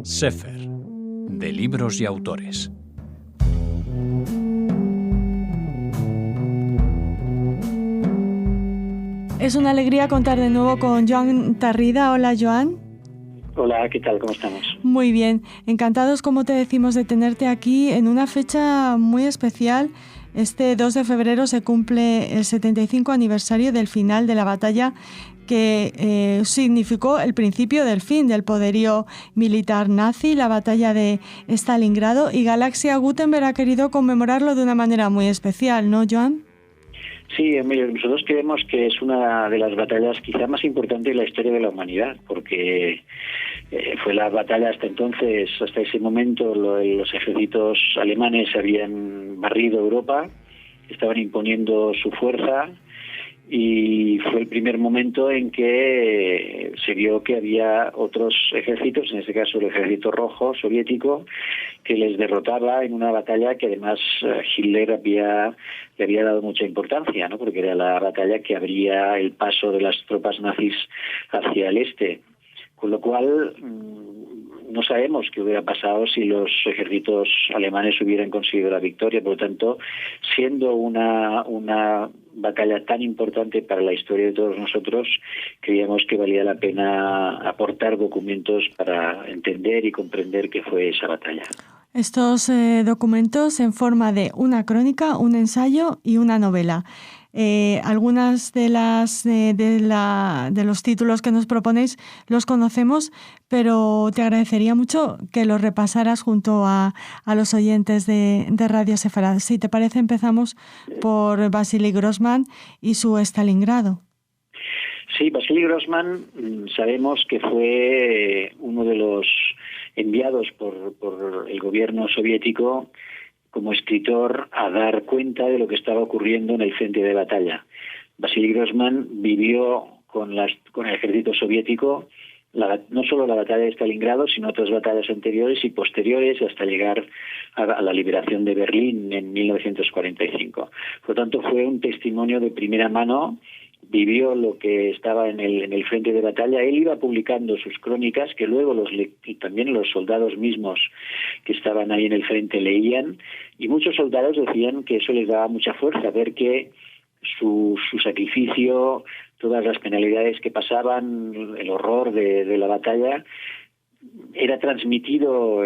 Sefer, de libros y autores. Es una alegría contar de nuevo con Joan Tarrida. Hola, Joan. Hola, ¿qué tal? ¿Cómo estamos? Muy bien. Encantados, como te decimos, de tenerte aquí en una fecha muy especial. Este 2 de febrero se cumple el 75 aniversario del final de la batalla que significó el principio del fin del poderío militar nazi, la batalla de Stalingrado, y Galaxia Gutenberg ha querido conmemorarlo de una manera muy especial, ¿no, Joan? Sí, nosotros creemos que es una de las batallas quizá más importantes de la historia de la humanidad, porque fue la batalla hasta entonces, hasta ese momento, los ejércitos alemanes habían barrido Europa, estaban imponiendo su fuerza, y fue el primer momento en que se vio que había otros ejércitos, en este caso el ejército rojo soviético, que les derrotaba en una batalla que además Hitler le había dado mucha importancia, ¿no? Porque era la batalla que abría el paso de las tropas nazis hacia el este. Con lo cual, no sabemos qué hubiera pasado si los ejércitos alemanes hubieran conseguido la victoria. Por lo tanto, siendo una batalla tan importante para la historia de todos nosotros, creíamos que valía la pena aportar documentos para entender y comprender qué fue esa batalla. Estos documentos en forma de una crónica, un ensayo y una novela. Algunas de los títulos que nos proponéis los conocemos, pero te agradecería mucho que los repasaras junto a los oyentes de Radio Sefarad. Si te parece, empezamos por Vasily Grossman y su Stalingrado. Sí, Vasily Grossman sabemos que fue uno de los enviados por el gobierno soviético como escritor a dar cuenta de lo que estaba ocurriendo en el frente de batalla. Vasily Grossman vivió con el ejército soviético no solo la batalla de Stalingrado, sino otras batallas anteriores y posteriores hasta llegar a la liberación de Berlín en 1945. Por lo tanto, fue un testimonio de primera mano. Vivió lo que estaba en el frente de batalla. Él iba publicando sus crónicas, que luego también los soldados mismos que estaban ahí en el frente leían, y muchos soldados decían que eso les daba mucha fuerza, ver que su sacrificio, todas las penalidades que pasaban, el horror de la batalla, era transmitido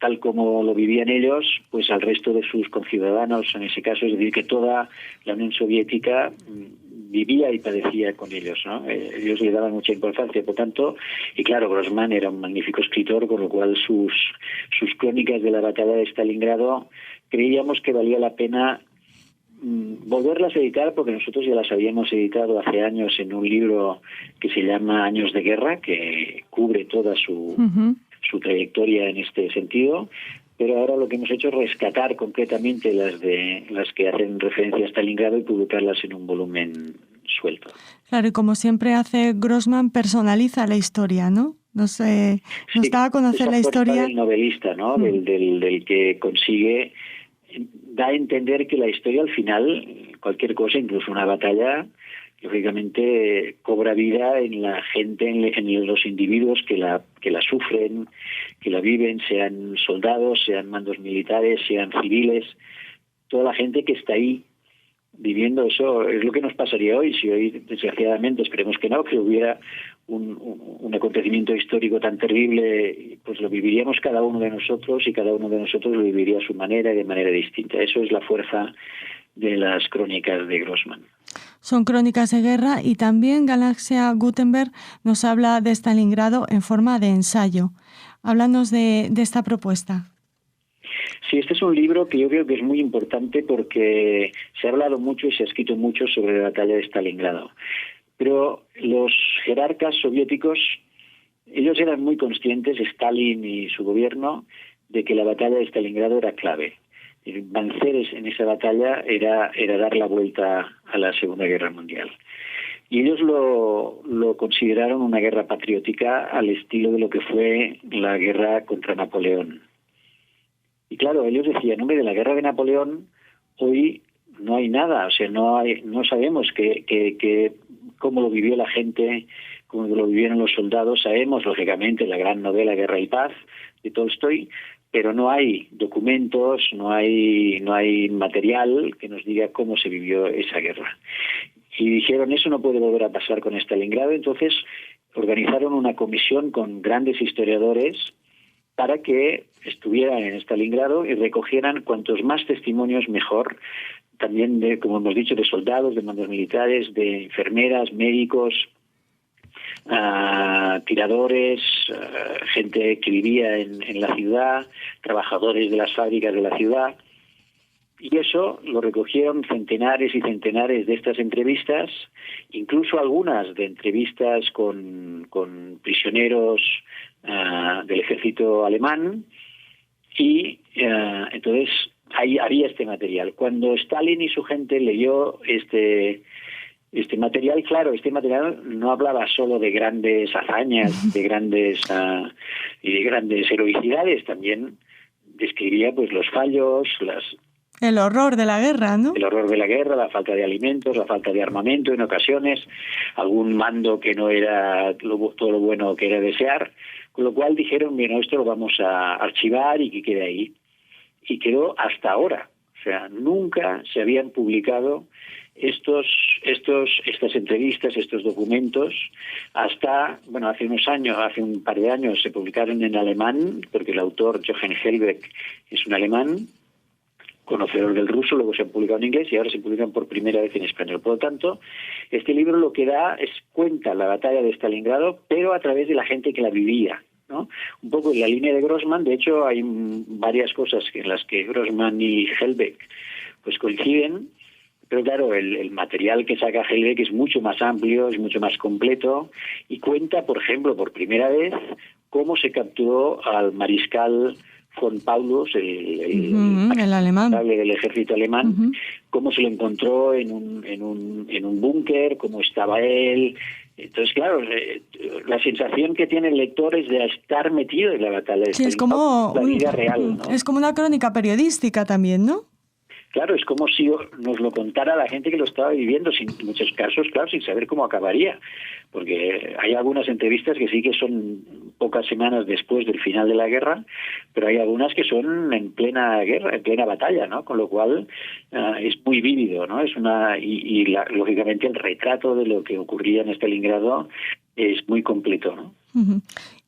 tal como lo vivían ellos, pues al resto de sus conciudadanos, en ese caso, es decir, que toda la Unión Soviética vivía y padecía con ellos, ¿no? Ellos le daban mucha importancia, por tanto, y claro, Grossman era un magnífico escritor, con lo cual sus crónicas de la batalla de Stalingrado creíamos que valía la pena volverlas a editar, porque nosotros ya las habíamos editado hace años en un libro que se llama Años de Guerra, que cubre toda su trayectoria en este sentido, pero ahora lo que hemos hecho es rescatar concretamente las que hacen referencia a Stalingrado y publicarlas en un volumen suelto. Claro, y como siempre hace Grossman, personaliza la historia, ¿no? Nos da a conocer la historia del novelista, ¿no? Del que consigue, da a entender que la historia al final, cualquier cosa, incluso una batalla, lógicamente cobra vida en la gente, en los individuos que la sufren, que la viven, sean soldados, sean mandos militares, sean civiles, toda la gente que está ahí viviendo eso. Es lo que nos pasaría hoy, si hoy, desgraciadamente, esperemos que no, que hubiera un acontecimiento histórico tan terrible, pues lo viviríamos cada uno de nosotros, y cada uno de nosotros lo viviría a su manera y de manera distinta. Eso es la fuerza de las crónicas de Grossman. Son crónicas de guerra, y también Galaxia Gutenberg nos habla de Stalingrado en forma de ensayo. Háblanos de esta propuesta. Sí, este es un libro que yo creo que es muy importante porque se ha hablado mucho y se ha escrito mucho sobre la batalla de Stalingrado. Pero los jerarcas soviéticos, ellos eran muy conscientes, Stalin y su gobierno, de que la batalla de Stalingrado era clave. Vencer en esa batalla era dar la vuelta a la Segunda Guerra Mundial. Y ellos lo consideraron una guerra patriótica al estilo de lo que fue la guerra contra Napoleón. Y claro, ellos decían, hombre, de la guerra de Napoleón hoy no hay nada, o sea, no sabemos cómo lo vivió la gente, como lo vivieron los soldados. Sabemos, lógicamente, la gran novela Guerra y Paz de Tolstoy, pero no hay documentos, no hay material que nos diga cómo se vivió esa guerra. Y dijeron, eso no puede volver a pasar con Stalingrado. Entonces organizaron una comisión con grandes historiadores para que estuvieran en Stalingrado y recogieran cuantos más testimonios mejor, también de, como hemos dicho, de soldados, de mandos militares, de enfermeras, médicos, tiradores, gente que vivía en la ciudad, trabajadores de las fábricas de la ciudad. Y eso lo recogieron centenares y centenares de estas entrevistas, incluso algunas de entrevistas con prisioneros del ejército alemán, y entonces ahí había este material. Cuando Stalin y su gente leyó este material, claro, este material no hablaba solo de grandes hazañas, de grandes heroicidades, también describía pues los fallos, el horror de la guerra, ¿no? El horror de la guerra, la falta de alimentos, la falta de armamento en ocasiones, algún mando que no era todo lo bueno que era desear, con lo cual dijeron, bueno, esto lo vamos a archivar y que quede ahí. Y quedó hasta ahora. O sea, nunca se habían publicado estas entrevistas, estos documentos, hasta, bueno, hace un par de años se publicaron en alemán, porque el autor Johann Hellbeck es un alemán, conocedor del ruso, luego se han publicado en inglés y ahora se publican por primera vez en español. Por lo tanto, este libro lo que da es cuenta la batalla de Stalingrado, pero a través de la gente que la vivía, ¿no? Un poco en la línea de Grossman. De hecho, hay varias cosas en las que Grossman y Hellbeck pues coinciden, pero claro, el material que saca Hellbeck es mucho más amplio, es mucho más completo y cuenta, por ejemplo, por primera vez cómo se capturó al mariscal von Paulus, el alemán del ejército alemán, cómo se lo encontró en un búnker, cómo estaba él. Entonces, claro, la sensación que tiene el lector es de estar metido en la batalla. Sí, es como la vida real, ¿no? Es como una crónica periodística también, ¿no? Claro, es como si nos lo contara la gente que lo estaba viviendo, en muchos casos, claro, sin saber cómo acabaría. Porque hay algunas entrevistas que sí que son pocas semanas después del final de la guerra, pero hay algunas que son en plena guerra, en plena batalla, ¿no? Con lo cual es muy vívido, ¿no? Lógicamente el retrato de lo que ocurría en Stalingrado es muy completo, ¿no? Uh-huh.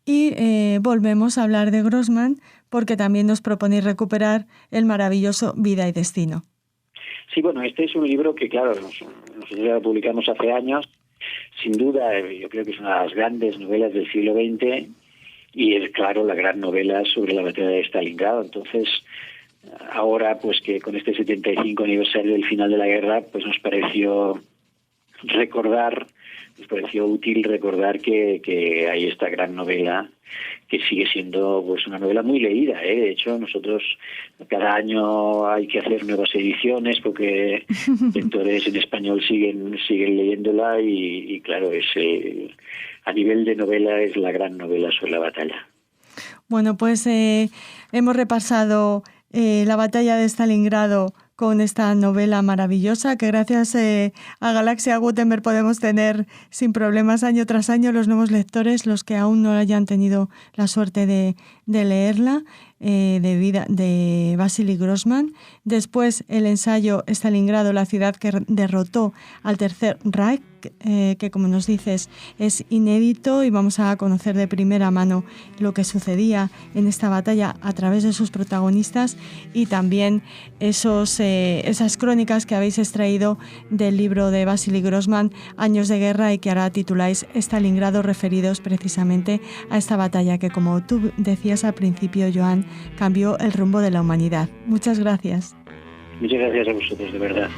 Y volvemos a hablar de Grossman, porque también nos propone recuperar el maravilloso Vida y Destino. Sí, bueno, este es un libro que, claro, nosotros ya lo publicamos hace años. Sin duda, yo creo que es una de las grandes novelas del siglo XX y es, claro, la gran novela sobre la batalla de Stalingrado. Entonces, ahora, pues que con este 75 aniversario del final de la guerra, pues nos pareció útil recordar que hay esta gran novela que sigue siendo pues una novela muy leída, ¿eh? De hecho, nosotros cada año hay que hacer nuevas ediciones porque lectores en español siguen leyéndola y claro, a nivel de novela es la gran novela sobre la batalla. Bueno, pues hemos repasado la batalla de Stalingrado con esta novela maravillosa que gracias a Galaxia Gutenberg podemos tener sin problemas año tras año los nuevos lectores, los que aún no hayan tenido la suerte de leerla, de Vasily Grossman. Después el ensayo Stalingrado, la ciudad que derrotó al Tercer Reich, que como nos dices es inédito y vamos a conocer de primera mano lo que sucedía en esta batalla a través de sus protagonistas y también esas crónicas que habéis extraído del libro de Vasily Grossman, Años de Guerra, y que ahora tituláis Stalingrado, referidos precisamente a esta batalla que, como tú decías al principio, Joan, cambió el rumbo de la humanidad. Muchas gracias. Muchas gracias a vosotros, de verdad.